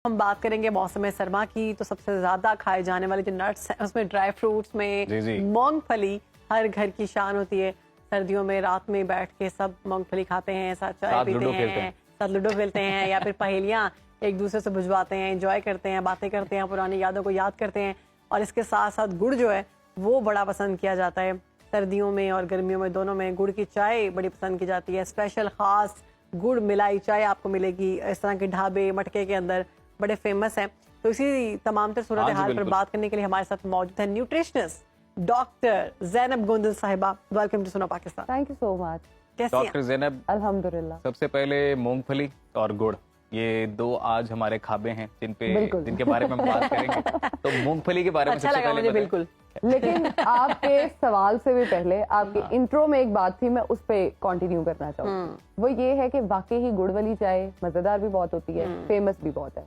हम बात करेंगे मौसम सरमा की, तो सबसे ज्यादा खाए जाने वाले जो नट्स हैं उसमें ड्राई फ्रूट्स में मूंगफली हर घर की शान होती है। सर्दियों में रात में बैठ के सब मूंगफली खाते हैं, साथ चाय पीते हैं, साथ लूडो खेलते हैं या फिर पहेलियां एक दूसरे से बुझवाते हैं, एंजॉय करते हैं, बातें करते हैं, पुरानी यादों को याद करते हैं। और इसके साथ साथ गुड़ जो है वो बड़ा पसंद किया जाता है। सर्दियों में और गर्मियों में दोनों में गुड़ की चाय बड़ी पसंद की जाती है। स्पेशल खास गुड़ मिलाई चाय आपको मिलेगी। इस तरह के ढाबे मटके के अंदर बड़े फेमस हैं। तो इसी तमाम तर सूरत हाल पर बात करने के लिए हमारे साथ मौजूद है न्यूट्रिशनिस्ट डॉक्टर ज़ैनब गोंदल साहिबा। वेलकम टू सुनो Pakistan. Thank you so much. कैसी डॉक्टर ज़ैनब, अल्हम्दुलिल्लाह। सबसे पहले मूंगफली और गुड़, ये दो आज हमारे खाबे हैं जिनके बारे में हम बात करेंगे। तो मूंगफली के बारे में अच्छा लगा मुझे बिल्कुल। लेकिन आपके सवाल से भी पहले आपके इंट्रो में एक बात थी, मैं उस पे कंटिन्यू करना चाहूँगी। वो ये है कि वाकई ही गुड़ वाली चाय मजेदार भी बहुत होती है, फेमस भी बहुत है,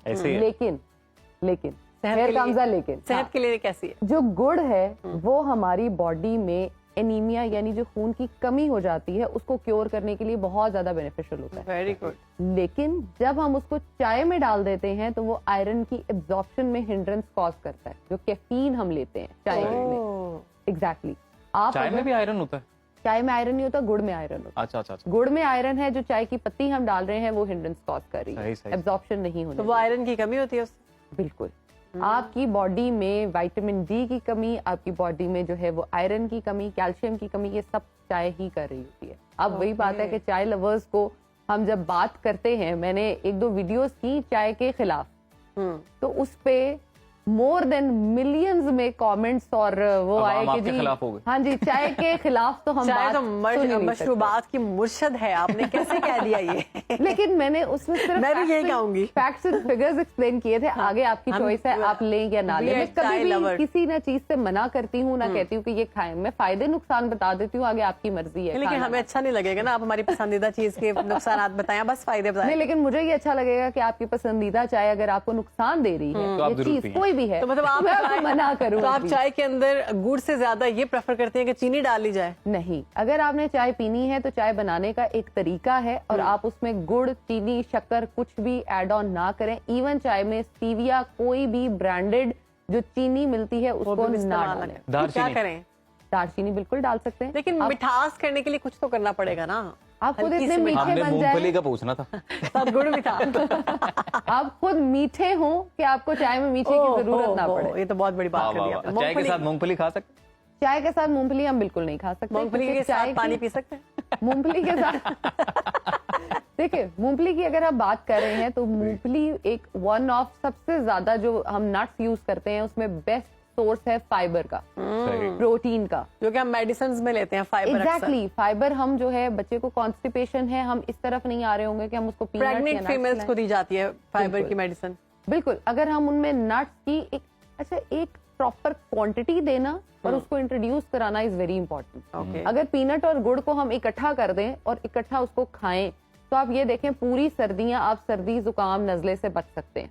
लेकिन सेहत के लिए कैसी है? जो गुड़ है वो हमारी बॉडी में एनीमिया यानी जो खून की कमी हो जाती है उसको क्योर करने के लिए बहुत ज्यादा बेनिफिशियल होता है। Very good. लेकिन जब हम उसको चाय में डाल देते हैं तो वो आयरन की एब्जॉर्प्शन में हिंड्रेंस कॉज करता है। जो कैफीन हम लेते हैं चाय में, एग्जैक्टली। आप चाय में भी आयरन होता है? चाय में आयरन नहीं होता, गुड़ में आयरन होता है। अच्छा। गुड़ में आयरन है, जो चाय की पत्ती हम डाल रहे हैं वो हिंड्रेंस कॉज कर रही है, एब्जॉर्प्शन नहीं होती। तो वो आयरन की कमी होती है उससे? बिल्कुल। आपकी बॉडी में विटामिन डी की कमी, आपकी बॉडी में जो है वो आयरन की कमी, कैल्शियम की कमी, ये सब चाय ही कर रही होती है। अब वही बात है कि चाय लवर्स को हम जब बात करते हैं, मैंने एक दो वीडियोस की चाय के खिलाफ, तो उस पे मोर देन मिलियंस में कमेंट्स और वो आए कि जी हाँ जी चाय के खिलाफ तो हम चाय तो मशरूबात की मुर्शद है, आपने कैसे कह दिया ये? लेकिन मैंने उसमें सिर्फ मैं भी यही कहूंगी, फैक्ट्स एंड फिगर्स एक्सप्लेन किए थे। आगे आपकी चॉइस है, आप लें या ना लें। मैं कभी भी किसी ना चीज से मना करती हूँ, ना कहती हूँ कि ये खाएं। मैं फायदे नुकसान बता देती हूँ, आगे आपकी मर्जी है। लेकिन हमें अच्छा नहीं लगेगा ना आप हमारी पसंदीदा चीज के नुकसान बताएं, बस फायदे बताएं। नहीं, लेकिन मुझे ये अच्छा लगेगा कि आपकी पसंदीदा चाय अगर आपको नुकसान दे रही है ये चीज कोई भी है, तो मतलब आप मना करूँ। तो आप चाय के अंदर गुड़ से ज्यादा ये प्रेफर करते हैं कि चीनी डाल ली जाए? नहीं, अगर आपने चाय पीनी है तो चाय बनाने का एक तरीका है और आप उसमें गुड़, चीनी, शक्कर कुछ भी ऐड ऑन ना करें। इवन चाय में स्टीविया, कोई भी ब्रांडेड जो चीनी मिलती है उसको ना डालें। क्या करें? दालचीनी बिल्कुल डाल सकते हैं, लेकिन मिठास करने के लिए कुछ तो करना पड़ेगा ना। आप खुद इतने मीठे बन जाए, का पूछना था तब गुड़ भी था। आप खुद मीठे हो कि आपको चाय में मीठे की जरूरत ना पड़े। ये तो बहुत बड़ी बात कर दी आपने। चाय के साथ मूंगफली खा सकते? चाय के साथ मूंगफली हम बिल्कुल नहीं खा सकते। मूंगफली के साथ पानी पी सकते हैं? मूंगफली के साथ देखिए, मूंगफली की अगर आप बात कर रहे हैं तो मूंगफली एक वन ऑफ सबसे ज्यादा जो हम नट्स यूज करते हैं उसमें बेस्ट सोर्स है फाइबर का, प्रोटीन का, जो कि हम मेडिसिन में लेते हैं। फाइबर एग्जैक्टली फाइबर हम जो है बच्चे को कॉन्स्टिपेशन है, हम इस तरफ नहीं आ रहे होंगे कि हम उसको प्रेग्नेंट फीमेल्स को दी जाती है फाइबर की मेडिसिन। बिल्कुल, अगर हम उनमें नट्स की एक प्रॉपर क्वांटिटी देना और उसको इंट्रोड्यूस कराना इज वेरी इंपॉर्टेंट। अगर पीनट और गुड़ को हम इकट्ठा कर दें और इकट्ठा उसको खाएं तो आप ये देखें पूरी सर्दियां आप सर्दी, जुकाम, नजले से बच सकते हैं।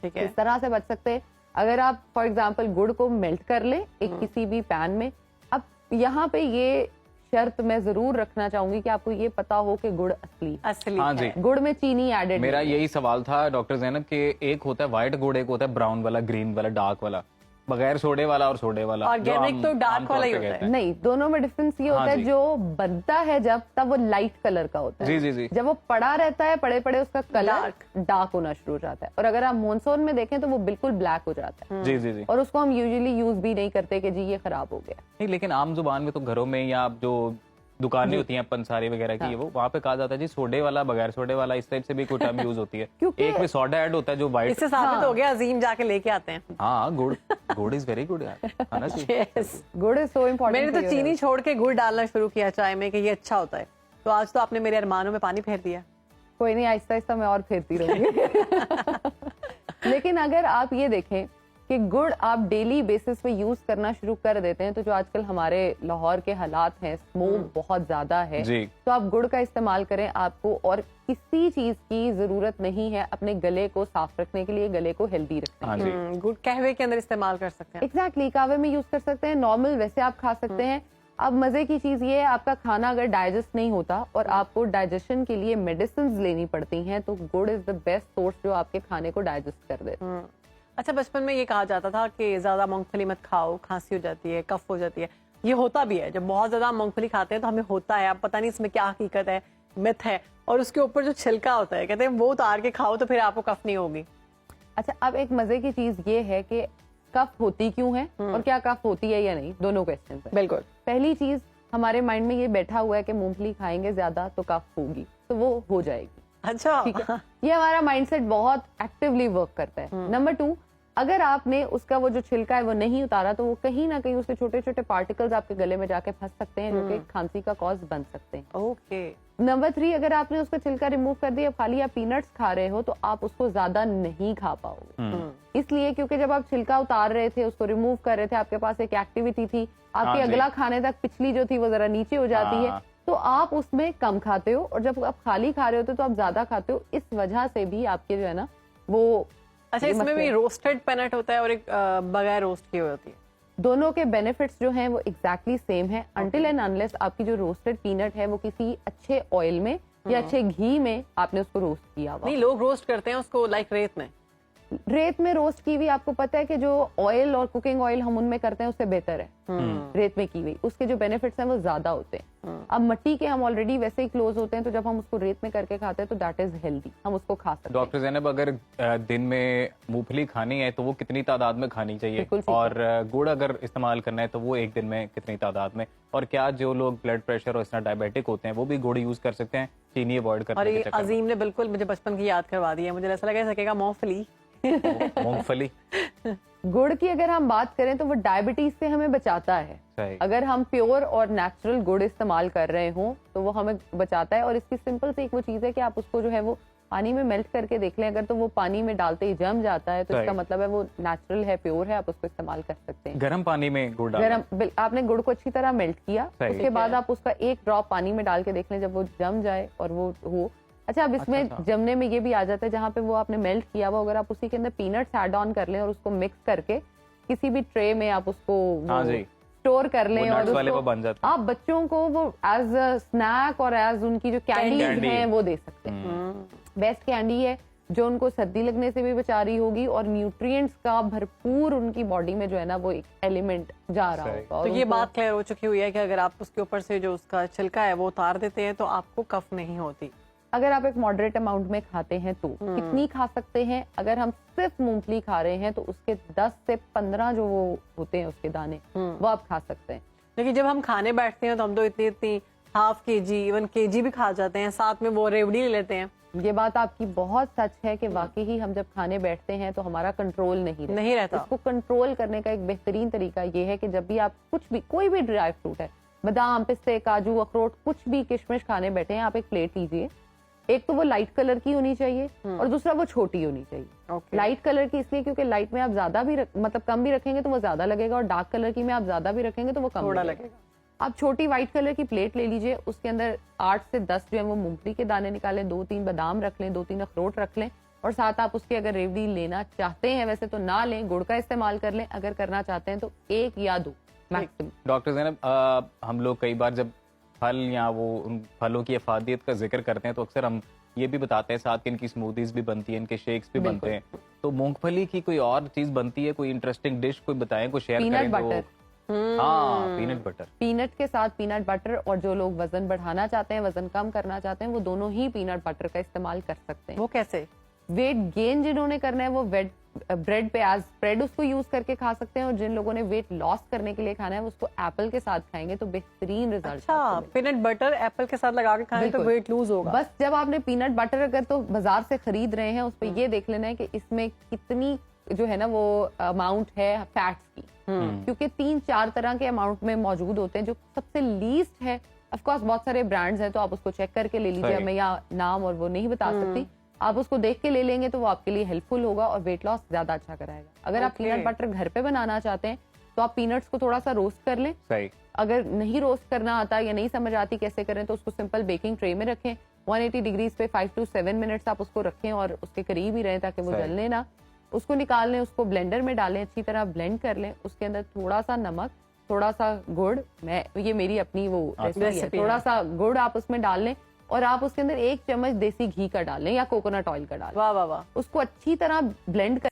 ठीक है, इस तरह से बच सकते हैं। अगर आप फॉर एग्जाम्पल गुड़ को मेल्ट कर लें एक किसी भी पैन में। अब यहाँ पे ये शर्त मैं जरूर रखना चाहूंगी कि आपको ये पता हो कि गुड़ असली हाँ जी, गुड़ में चीनी एडेड। मेरा यही सवाल था डॉक्टर ज़ैनब कि एक होता है व्हाइट गुड़, एक होता है ब्राउन वाला, ग्रीन वाला, डार्क वाला, बगैर सोडे वाला और सोडे वाला। ऑर्गेनिक तो डार्क वाला ही होता है। नहीं, दोनों में डिफरेंस ये होता है, जो बनता है जब तब वो लाइट कलर का होता है। जी। जब वो पड़ा रहता है पड़े पड़े उसका कलर डार्क होना शुरू हो जाता है। और अगर आप मॉनसून में देखें तो वो बिल्कुल ब्लैक हो जाता है। जी। और उसको हम यूजुअली यूज भी नहीं करते कि जी ये खराब हो गया। नहीं, लेकिन आम जुबान में तो घरों में या जो दुकानें होती हैं पंसारी वगैरह की, वो वहाँ पे कहा जाता है जी सोडे वाला, बगैर सोडे वाला, इस टाइप से भी कोई टर्म यूज होती है। एक में सोडा ऐड होता है जो व्हाइट। इससे साबित हो गया, अजीम जाके लेके आते हैं। हाँ, गुड़ इज वेरी गुड यार, है ना जी? गुड़ इज सो इम्पोर्टेंट। मैंने तो चीनी छोड़ के गुड़ डालना शुरू किया चाय में कि ये अच्छा होता है। तो आज तो आपने मेरे अरमानों में पानी फेर दिया। कोई नहीं, आहिस्ता आहिस्ता मैं और फेरती रहूंगी। लेकिन अगर आप ये देखें कि गुड़ आप डेली बेसिस पे यूज करना शुरू कर देते हैं, तो जो आजकल हमारे लाहौर के हालात हैं, स्मोक बहुत ज्यादा है, तो आप गुड़ का इस्तेमाल करें। आपको और किसी चीज की जरूरत नहीं है अपने गले को साफ रखने के लिए, गले को हेल्दी रखने के लिए। गुड़ कहवे के अंदर इस्तेमाल कर सकते हैं। एग्जैक्टली, कहवे में यूज कर सकते हैं, नॉर्मल वैसे आप खा सकते हैं। अब मजे की चीज ये है, आपका खाना अगर डाइजेस्ट नहीं होता और आपको डाइजेशन के लिए मेडिसिन लेनी पड़ती हैं, तो गुड़ इज द बेस्ट सोर्स जो आपके खाने को डाइजेस्ट कर दे। अच्छा, बचपन में ये कहा जाता था कि ज्यादा मूंगफली मत खाओ, खांसी हो जाती है, कफ हो जाती है। ये होता भी है, जब बहुत ज्यादा मूंगफली खाते हैं तो हमें होता है। अब पता नहीं इसमें क्या हकीकत है, मिथ है। और उसके ऊपर जो छिलका होता है, कहते हैं वो उतार के खाओ तो फिर आपको कफ नहीं होगी। अच्छा, अब एक मजे की चीज ये है कि कफ होती क्यों है और क्या कफ होती है या नहीं, दोनों क्वेश्चन है। बिल्कुल। पहली चीज, हमारे माइंड में ये बैठा हुआ है कि मूंगफली खाएंगे ज्यादा तो कफ होगी, तो वो हो जाएगी। अच्छा, ठीक है, ये हमारा माइंडसेट बहुत एक्टिवली वर्क करता है। नंबर 2, अगर आपने उसका वो जो छिलका है वो नहीं उतारा तो वो कहीं ना कहीं उसके छोटे छोटे पार्टिकल्स आपके गले में जाके फंस सकते हैं, जो कि खांसी का कॉज बन सकते हैं। ओके। नंबर 3, अगर आपने उसका छिलका रिमूव कर दिया, खाली आप पीनट्स खा रहे हो, तो आप उसको ज्यादा नहीं खा पाओगे। इसलिए क्योंकि जब आप छिलका उतार रहे थे, उसको रिमूव कर रहे थे, आपके पास एक एक्टिविटी थी, आपकी अगला खाने तक पिछली जो थी वो जरा नीचे हो जाती है, तो आप उसमें कम खाते हो। और जब आप खाली खा रहे होते हो तो आप ज्यादा खाते हो। इस वजह से भी आपके जो है ना वो। अच्छा, इसमें भी रोस्टेड पीनट होता है और एक बगैर रोस्ट की होती है। दोनों के बेनिफिट्स जो हैं वो एग्जैक्टली सेम है, अनटिल एंड अनलेस आपकी जो रोस्टेड पीनट है वो किसी अच्छे ऑयल में या अच्छे घी में आपने उसको रोस्ट किया हुआ। नहीं, लोग रोस्ट करते हैं उसको लाइक रेत में। रेत में रोस्ट की हुई, आपको पता है कि जो ऑयल और कुकिंग ऑयल हम उनमें करते हैं उससे बेहतर है रेत में की हुई, उसके जो बेनिफिट्स हैं वो ज्यादा होते हैं। अब मट्टी के हम ऑलरेडी वैसे ही क्लोज होते हैं, तो जब हम उसको रेत में करके खाते हैं तो दैट इज हेल्दी, हम उसको खा सकते हैं। डॉक्टर ज़ैनब, अगर दिन में मूंगफली खानी है तो वो कितनी तादाद में खानी चाहिए, और गुड़ अगर इस्तेमाल करना है तो वो एक दिन में कितनी तादाद में, और क्या जो लोग ब्लड प्रेशर और इस तरह डायबिटिक होते हैं वो भी गुड़ यूज कर सकते हैं, चीनी अवॉइड करने और के ये चक्कर में? अजीम ने बिल्कुल मुझे बचपन की याद करवा दी है। मुझे ऐसा लगा सकेगा मूंगफली। मूंगफली गुड़ की अगर हम बात करें तो वो डायबिटीज से हमें बचाता है। अगर हम प्योर और नेचुरल गुड़ इस्तेमाल कर रहे हो तो वो हमें बचाता है। और इसकी सिंपल सी एक वो चीज है कि आप उसको जो है वो पानी में मेल्ट करके देख लें, अगर तो वो पानी में डालते ही जम जाता है तो इसका मतलब है वो नेचुरल है, प्योर है, आप उसको इस्तेमाल कर सकते हैं। गर्म पानी में गुड़ आपने गुड़ को अच्छी तरह मेल्ट किया, उसके बाद आप उसका एक ड्रॉप पानी में डाल के देख लें, जब वो जम जाए और वो हो। अच्छा, अब इसमें जमने में ये भी आ जाता है, जहाँ पे वो आपने मेल्ट किया हुआ, अगर आप उसी के अंदर पीनट्स ऐड ऑन कर लें और उसको मिक्स करके किसी भी ट्रे में आप उसको स्टोर कर लें और उसको आप बच्चों को वो एज अ स्नैक और एज उनकी जो कैंडीज हैं वो दे सकते हैं। बेस्ट कैंडी है जो उनको सर्दी लगने से भी बचा रही होगी और न्यूट्रिएंट्स का भरपूर उनकी बॉडी में जो है ना वो एक एलिमेंट जा रहा होगा। तो ये बात क्लियर हो चुकी हुई है कि अगर आप उसके ऊपर से जो उसका छिलका है वो उतार देते हैं तो आपको कफ नहीं होती। अगर आप एक मॉडरेट अमाउंट में खाते हैं तो कितनी खा सकते हैं? अगर हम सिर्फ मूंगफली खा रहे हैं तो उसके 10 से 15 जो वो होते हैं उसके दाने वो आप खा सकते हैं। लेकिन जब हम खाने बैठते हैं तो हम तो इतनी हाफ केजी इवन केजी भी खा जाते हैं, साथ में वो रेवड़ी ले लेते हैं। ये बात आपकी बहुत सच है कि वाकई ही हम जब खाने बैठते हैं तो हमारा कंट्रोल नहीं रहता। इसको कंट्रोल करने का एक बेहतरीन तरीका ये है कि जब भी आप कुछ भी, कोई भी ड्राई फ्रूट है, बादाम, पिस्ते, काजू, अखरोट, कुछ भी किशमिश खाने बैठे हैं, आप एक प्लेट लीजिए। एक तो वो लाइट कलर की होनी चाहिए और दूसरा वो छोटी होनी चाहिए। लाइट कलर की इसलिए क्योंकि लाइट में आप ज्यादा भी मतलब कम भी रखेंगे तो वो ज्यादा लगेगा, और डार्क कलर की में आप ज्यादा भी रखेंगे तो वो कम लगेगा। आप छोटी व्हाइट कलर की प्लेट ले लीजिए, उसके अंदर 8 से 10 जो है वो मूंगफली के दाने निकालें, 2-3 बादाम रख लें, 2-3 अखरोट रख लें, और साथ आप उसकी अगर रेवड़ी लेना चाहते हैं, वैसे तो ना लें, गुड़ का इस्तेमाल कर लें, अगर करना चाहते हैं तो 1 या 2 मैक्सिमम। डॉक्टर ज़ैनब, हम लोग कई बार जब फल या वो उन फलों की अफादियत का जिक्र करते हैं तो अक्सर हम ये भी बताते हैं साथ कि इनकी स्मूदीज भी बनती है, इनके शेक्स भी बनते हैं, तो मूंगफली की कोई और चीज बनती है, कोई इंटरेस्टिंग डिश कोई बताएं, कोई शेयर करें? हाँ, पीनट बटर। पीनट के साथ पीनट बटर, और जो लोग वजन बढ़ाना चाहते हैं, वजन कम करना चाहते हैं, वो दोनों ही पीनट बटर का इस्तेमाल कर सकते हैं। वो कैसे? वेट गेन जिन्होंने करना है वो ब्रेड पे एज ब्रेड उसको यूज करके खा सकते हैं, और जिन लोगों ने वेट लॉस करने के लिए खाना है उसको एप्पल के साथ खाएंगे तो बेहतरीन रिजल्ट। अच्छा, पीनट बटर एप्पल के साथ लगा के खाएं तो वेट लूज होगा। बस जब आपने पीनट बटर अगर तो बाजार से खरीद रहे हैं, उस पर ये देख लेना है कि इसमें कितनी जो है ना वो अमाउंट है फैट्स की, क्योंकि 3-4 तरह के अमाउंट में मौजूद होते हैं। जो सबसे लीस्ट है, ऑफ कोर्स बहुत सारे ब्रांड्स हैं तो आप उसको चेक करके ले लीजिए, मैं यहाँ नाम और वो नहीं बता सकती, आप उसको देख के ले लेंगे तो वो आपके लिए हेल्पफुल होगा और वेट लॉस ज्यादा अच्छा कराएगा। अगर आप पीनट बटर घर पे बनाना चाहते हैं तो आप पीनट्स को थोड़ा सा रोस्ट कर लें। अगर नहीं रोस्ट करना आता या नहीं समझ आती कैसे करें तो उसको सिंपल बेकिंग ट्रे में रखें, 180 डिग्रीज पे 5 to 7 मिनट्स आप उसको रखें और उसके करीब ही रहें ताकि वो जलने ना। उसको निकाल लें, उसको ब्लेंडर में डालें, अच्छी तरह ब्लेंड कर लें, उसके अंदर थोड़ा सा नमक, थोड़ा सा गुड़, ये मेरी अपनी वो रेसिपी है, रेसिपी थोड़ा है। सा गुड़ आप उसमें डाल लें और आप उसके अंदर 1 चम्मच देसी घी का डाल लें या कोकोनट ऑयल का डाल लें। वाह वाह वाह। उसको अच्छी तरह ब्लेंड